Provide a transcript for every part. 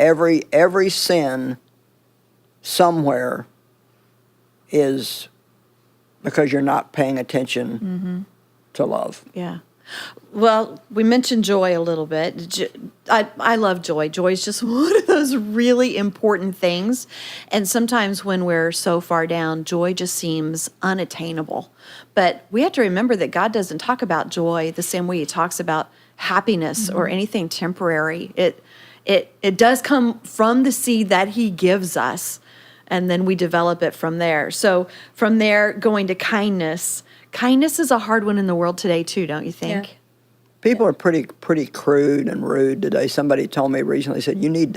every sin somewhere is because you're not paying attention to love. Yeah. Well, we mentioned joy a little bit. I love joy. Joy is just one of those really important things. And sometimes when we're so far down, joy just seems unattainable. But we have to remember that God doesn't talk about joy the same way he talks about happiness or anything temporary. It does come from the seed that he gives us, and then we develop it from there. So from there, going to kindness. Kindness is a hard one in the world today too, don't you think? Yeah. People are pretty crude and rude today. Somebody told me recently, said, you need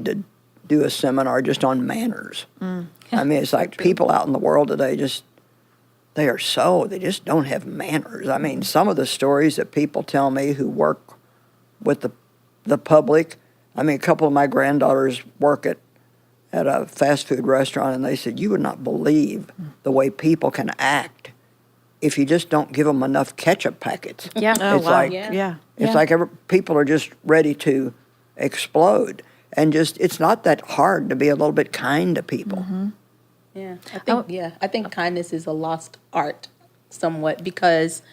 to do a seminar just on manners. I mean, it's like people out in the world today they just don't have manners. I mean, some of the stories that people tell me who work with the public, I mean, a couple of my granddaughters work at a fast food restaurant, and they said, you would not believe the way people can act if you just don't give them enough ketchup packets. Yeah. Oh, It's wow. like, Yeah. It's like people are just ready to explode. And it's not that hard to be a little bit kind to people. Yeah, I think kindness is a lost art somewhat, because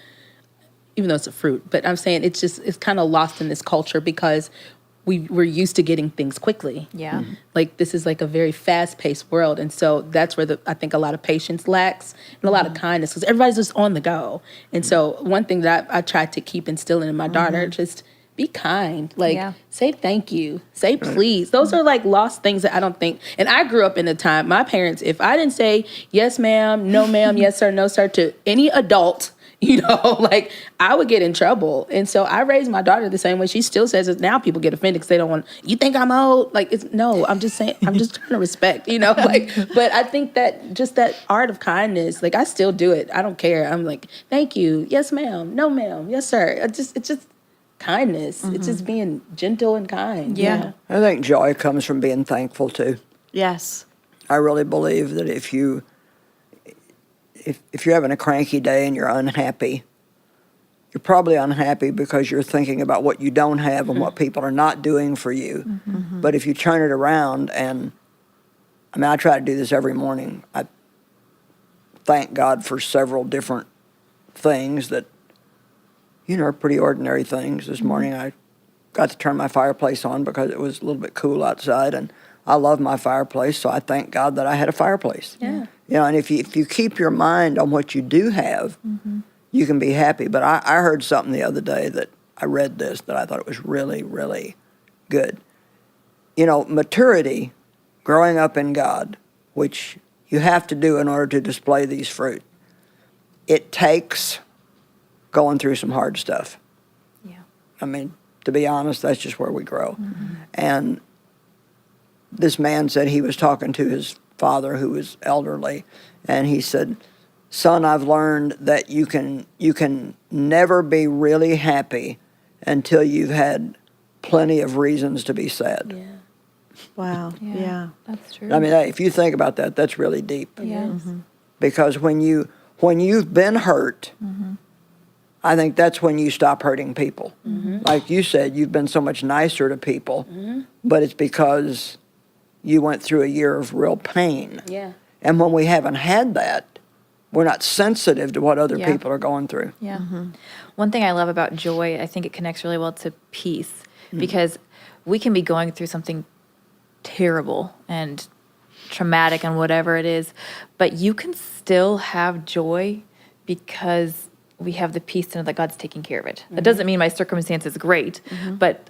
even though it's a fruit, but I'm saying it's kind of lost in this culture because we're used to getting things quickly. Yeah. Like this is like a very fast-paced world, and so that's where I think a lot of patience lacks and a lot of kindness, because everybody's just on the go. And so one thing that I tried to keep instilling in my daughter, just be kind. Like, say thank you. Say please. Those are like lost things that I don't think. And I grew up in a time, my parents, if I didn't say yes, ma'am, no, ma'am, yes, sir, no, sir, to any adult, like I would get in trouble. And so I raised my daughter the same way. She still says it. Now people get offended because they don't want, you think I'm old? Like, I'm just saying, I'm just trying to respect, but I think that just that art of kindness, like I still do it. I don't care. I'm like, thank you. Yes, ma'am. No, ma'am. Yes, sir. It's just kindness. It's just being gentle and kind. Yeah. I think joy comes from being thankful too. Yes. I really believe that if you're having a cranky day and you're unhappy, you're probably unhappy because you're thinking about what you don't have and what people are not doing for you. But if you turn it around, and I try to do this every morning. I thank God for several different things that, are pretty ordinary things. This morning I got to turn my fireplace on because it was a little bit cool outside, and I love my fireplace, so I thank God that I had a fireplace. Yeah. And if you keep your mind on what you do have, you can be happy. But I heard something the other day that I read this that I thought it was really, really good. Maturity, growing up in God, which you have to do in order to display these fruit, it takes going through some hard stuff. Yeah. I mean, to be honest, that's just where we grow. And this man said he was talking to his father, who was elderly, and he said, son, I've learned that you can never be really happy until you've had plenty of reasons to be sad. Yeah. Wow. Yeah. That's true. I mean, if you think about that, that's really deep. Yes. Because when you've been hurt, I think that's when you stop hurting people. Like you said, you've been so much nicer to people, but it's because you went through a year of real pain. Yeah. And when we haven't had that, we're not sensitive to what other people are going through. Yeah. One thing I love about joy, I think it connects really well to peace, because we can be going through something terrible and traumatic and whatever it is, but you can still have joy because we have the peace to know that God's taking care of it. That doesn't mean my circumstance is great, but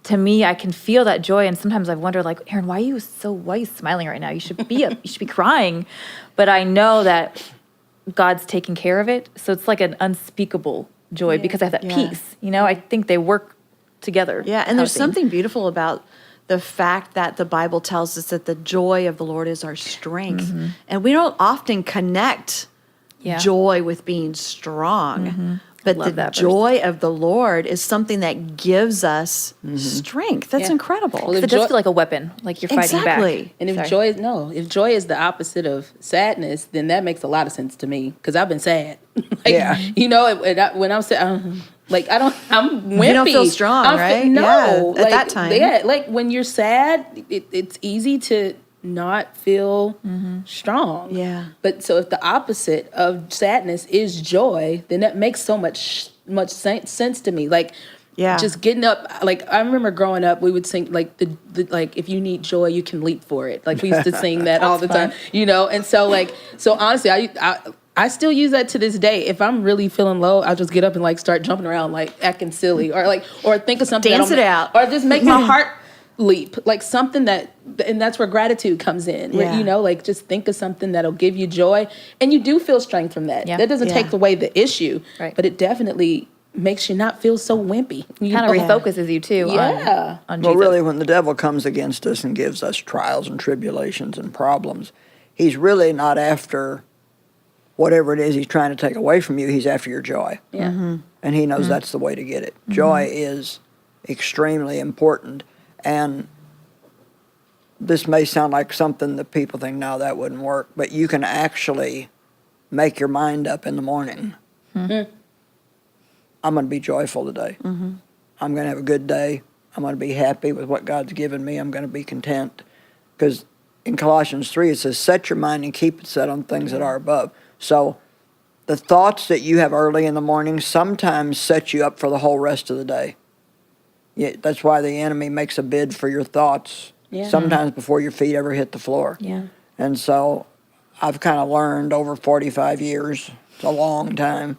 to me, I can feel that joy. And sometimes I've wondered, like, Aaron, why are you smiling right now? You should be you should be crying. But I know that God's taking care of it. So it's like an unspeakable joy because I have that peace. I think they work together. Yeah, and there's something beautiful about the fact that the Bible tells us that the joy of the Lord is our strength. And we don't often connect joy with being strong. But Love the that verse. joy of the Lord is something that gives us strength. That's Yeah. incredible. Well, If it does feel like a weapon, like you're fighting Exactly. back. And if Sorry. if joy is the opposite of sadness, then that makes a lot of sense to me because I've been sad. Like, Yeah. you know, when I'm sad, like I'm wimpy. You don't feel strong, right? No, Yeah, at like, that time. Yeah, like when you're sad, it's easy to not feel strong. Yeah. But so if the opposite of sadness is joy, then that makes so much sense to me. Like, Yeah. just getting up. Like I remember growing up, we would sing like the like if you need joy, you can leap for it. Like we used to sing that all the time, you know. And so honestly, I still use that to this day. If I'm really feeling low, I'll just get up and like start jumping around, like acting silly, or think of something, Dance that'll it out. or just make my heart leap, like something and that's where gratitude comes in. Where, Yeah. you know, like just think of something that'll give you joy, and you do feel strength from that. Yeah. That doesn't Yeah. take away the issue, Right. but it definitely makes you not feel so wimpy. You Kind of know? refocuses you too Yeah. on Well, Jesus. really, when the devil comes against us and gives us trials and tribulations and problems, he's really not after whatever it is he's trying to take away from you. He's after your joy. Yeah. And he knows that's the way to get it. Joy is extremely important. And this may sound like something that people think, no, that wouldn't work. But you can actually make your mind up in the morning. I'm going to be joyful today. I'm going to have a good day. I'm going to be happy with what God's given me. I'm going to be content. Because in Colossians 3, it says, set your mind and keep it set on things that are above. So the thoughts that you have early in the morning sometimes set you up for the whole rest of the day. Yeah, that's why the enemy makes a bid for your thoughts Yeah. sometimes before your feet ever hit the floor. Yeah. And so I've kind of learned over 45 years, it's a long time.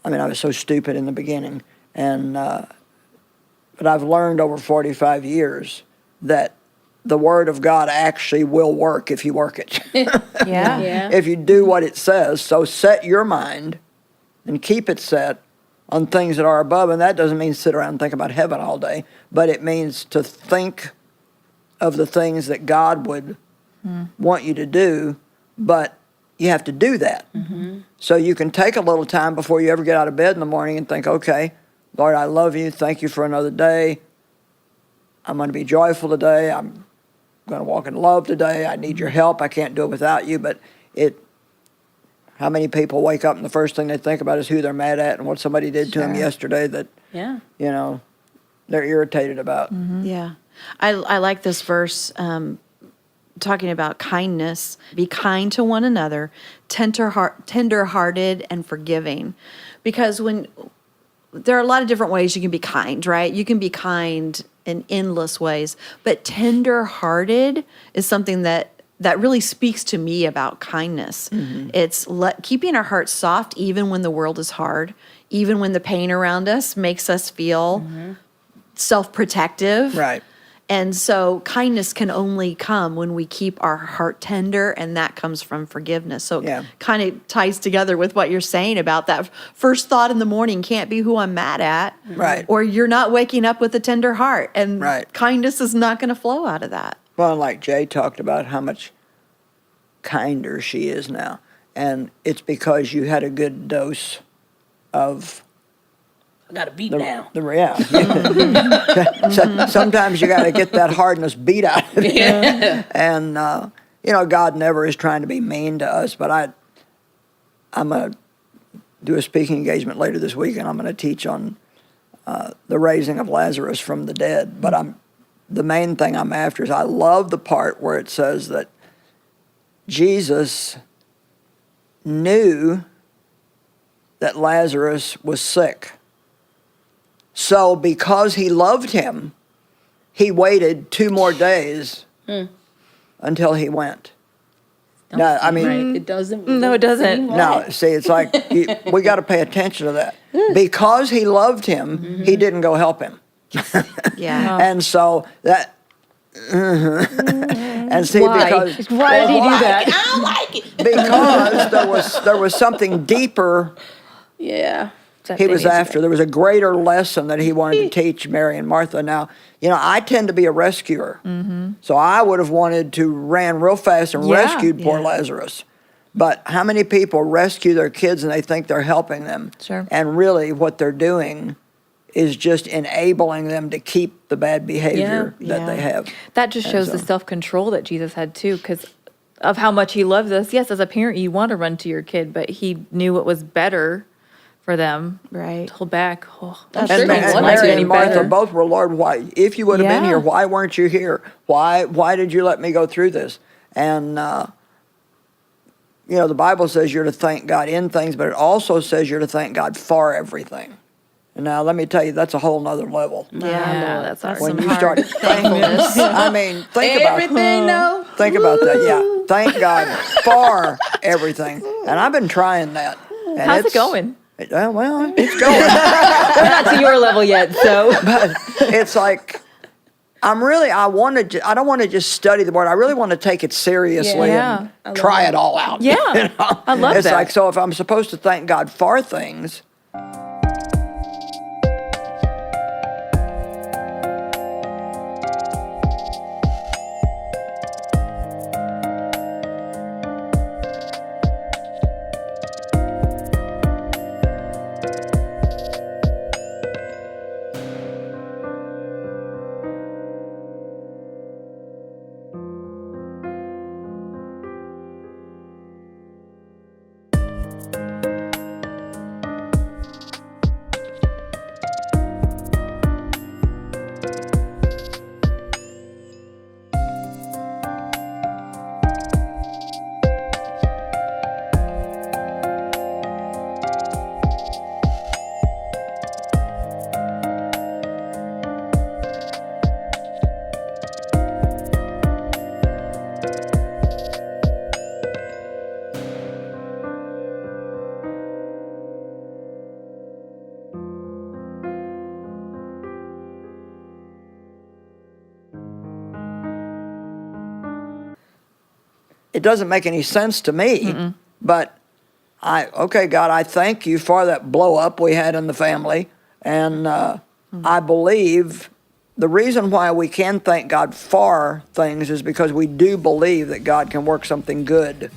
I mean, I was so stupid in the beginning. And but I've learned over 45 years that the Word of God actually will work if you work it. Yeah. Yeah. If you do what it says. So set your mind and keep it set on things that are above. And that doesn't mean sit around and think about heaven all day, but it means to think of the things that God would want you to do, but you have to do that. So you can take a little time before you ever get out of bed in the morning and think, okay, Lord, I love you. Thank you for another day. I'm going to be joyful today. I'm going to walk in love today. I need your help. I can't do it without you. But how many people wake up and the first thing they think about is who they're mad at and what somebody did to them yesterday that, Yeah. you know, they're irritated about. Yeah. I like this verse talking about kindness. Be kind to one another, tender-hearted and forgiving. Because there are a lot of different ways you can be kind, right? You can be kind in endless ways. But tender-hearted is something that really speaks to me about kindness. It's keeping our hearts soft even when the world is hard, even when the pain around us makes us feel self-protective. Right. And so kindness can only come when we keep our heart tender, and that comes from forgiveness. So Yeah. it kind of ties together with what you're saying about that first thought in the morning can't be who I'm mad at. Right. Or you're not waking up with a tender heart. And Right. kindness is not going to flow out of that. Well, like Jay talked about how much kinder she is now. And it's because you had a good dose of I got to beat the down. So sometimes you got to get that hardness beat out of you. And, God never is trying to be mean to us, but I'm going to do a speaking engagement later this week, and I'm going to teach on the raising of Lazarus from the dead. But the main thing I'm after is I love the part where it says that Jesus knew that Lazarus was sick. So because he loved him, he waited 2 more days until he went. Now, I mean, Right. It doesn't. No, it doesn't. no, see, it's like we got to pay attention to that. Because he loved him, he didn't go help him. Yeah. And so that, and see, Why? because Why did he do that? I don't like it. because there was something deeper Yeah. he was after. There was a greater lesson that he wanted to teach Mary and Martha. Now, I tend to be a rescuer. So I would have wanted to ran real fast and Yeah. rescued poor Yeah. Lazarus. But how many people rescue their kids and they think they're helping them? Sure. And really what they're doing is just enabling them to keep the bad behavior that they have. That just shows the so- self-control that Jesus had too, because of how much he loves us. Yes, as a parent, you want to run to your kid, but he knew what was better for them. Right. To hold back. Oh, I'm And, sure Ma- he and wanted Mary to and be Martha better. both were, Lord, why? If you would have been Yeah. here, why weren't you here? Why did you let me go through this? And the Bible says you're to thank God in things, but it also says you're to thank God for everything. And now let me tell you, that's a whole nother level. yeah, that's hard. When some you hard start thankfulness. I mean, think Everything, no. think about that. Yeah, thank God for everything. And I've been trying that. And How's it it's- going? Well, it's going. We're not to your level yet, so. But it's like I don't want to just study the word. I really want to take it seriously Yeah. and try it all out. Yeah, I love It's that. like, so if I'm supposed to thank God for things, it doesn't make any sense to me. But okay, God, I thank you for that blow up we had in the family. And I believe the reason why we can thank God for things is because we do believe that God can work something good